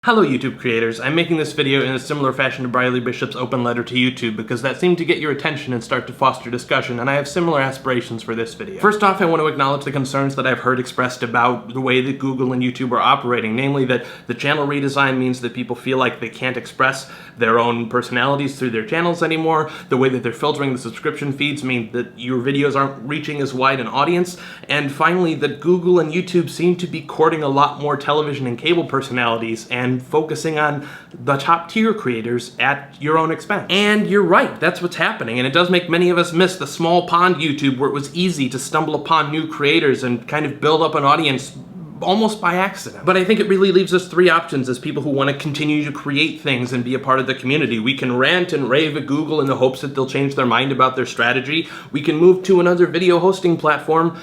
Hello YouTube creators, I'm making this video in a similar fashion to Briley Bishop's open letter to YouTube because that seemed to get your attention and start to foster discussion, and I have similar aspirations for this video. First off, I want to acknowledge the concerns that I've heard expressed about the way that Google and YouTube are operating, namely that the channel redesign means that people feel like they can't express their own personalities through their channels anymore, the way that they're filtering the subscription feeds mean that your videos aren't reaching as wide an audience, and finally that Google and YouTube seem to be courting a lot more television and cable personalities and focusing on the top tier creators at your own expense. And you're right, that's what's happening, and it does make many of us miss the small pond YouTube where it was easy to stumble upon new creators and kind of build up an audience almost by accident. But I think it really leaves us three options as people who want to continue to create things and be a part of the community. We can rant and rave at Google in the hopes that they'll change their mind about their strategy. We can move to another video hosting platform.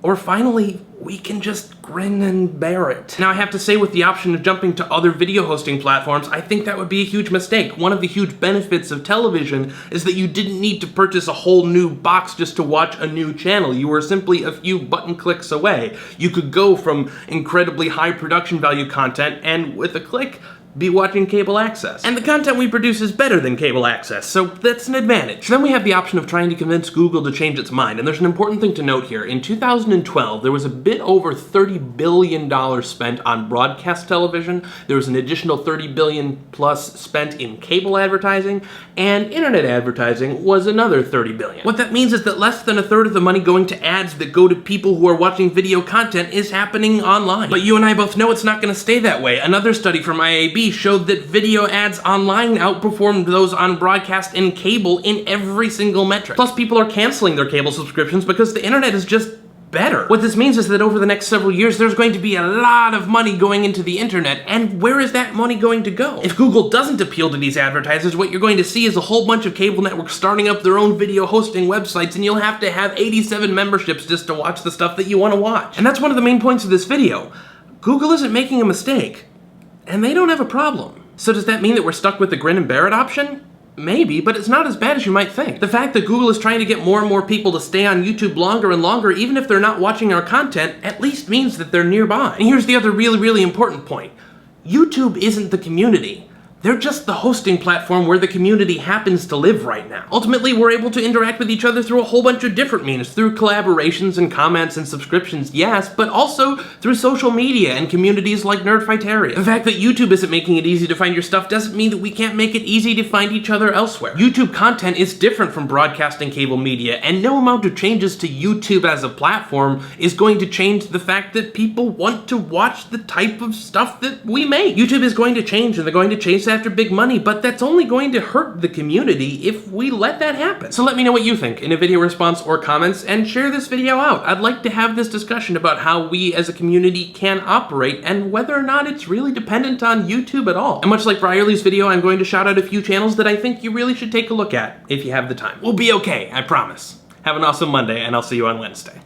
Or finally, we can just grin and bear it. Now I have to say, with the option of jumping to other video hosting platforms, I think that would be a huge mistake. One of the huge benefits of television is that you didn't need to purchase a whole new box just to watch a new channel. You were simply a few button clicks away. You could go from incredibly high production value content and with a click, be watching cable access. And the content we produce is better than cable access, so that's an advantage. Then we have the option of trying to convince Google to change its mind, and there's an important thing to note here. In 2012, there was a bit over $30 billion spent on broadcast television, there was an additional $30 billion plus spent in cable advertising, and internet advertising was another $30 billion. What that means is that less than a third of the money going to ads that go to people who are watching video content is happening online. But you and I both know it's not gonna stay that way. Another study from IAB showed that video ads online outperformed those on broadcast and cable in every single metric. Plus, people are canceling their cable subscriptions because the internet is just better. What this means is that over the next several years, there's going to be a lot of money going into the internet, and where is that money going to go? If Google doesn't appeal to these advertisers, what you're going to see is a whole bunch of cable networks starting up their own video hosting websites, and you'll have to have 87 memberships just to watch the stuff that you want to watch. And that's one of the main points of this video. Google isn't making a mistake, and they don't have a problem. So does that mean that we're stuck with the grin and bear it option? Maybe, but it's not as bad as you might think. The fact that Google is trying to get more and more people to stay on YouTube longer and longer, even if they're not watching our content, at least means that they're nearby. And here's the other really important point. YouTube isn't the community. They're just the hosting platform where the community happens to live right now. Ultimately, we're able to interact with each other through a whole bunch of different means, through collaborations and comments and subscriptions, yes, but also through social media and communities like Nerdfighteria. The fact that YouTube isn't making it easy to find your stuff doesn't mean that we can't make it easy to find each other elsewhere. YouTube content is different from broadcasting cable media, and no amount of changes to YouTube as a platform is going to change the fact that people want to watch the type of stuff that we make. YouTube is going to change, and they're going to chase after big money, but that's only going to hurt the community if we let that happen. So let me know what you think in a video response or comments, and share this video out. I'd like to have this discussion about how we as a community can operate and whether or not it's really dependent on YouTube at all. And much like Briley's video, I'm going to shout out a few channels that I think you really should take a look at if you have the time. We'll be okay, I promise. Have an awesome Monday, and I'll see you on Wednesday.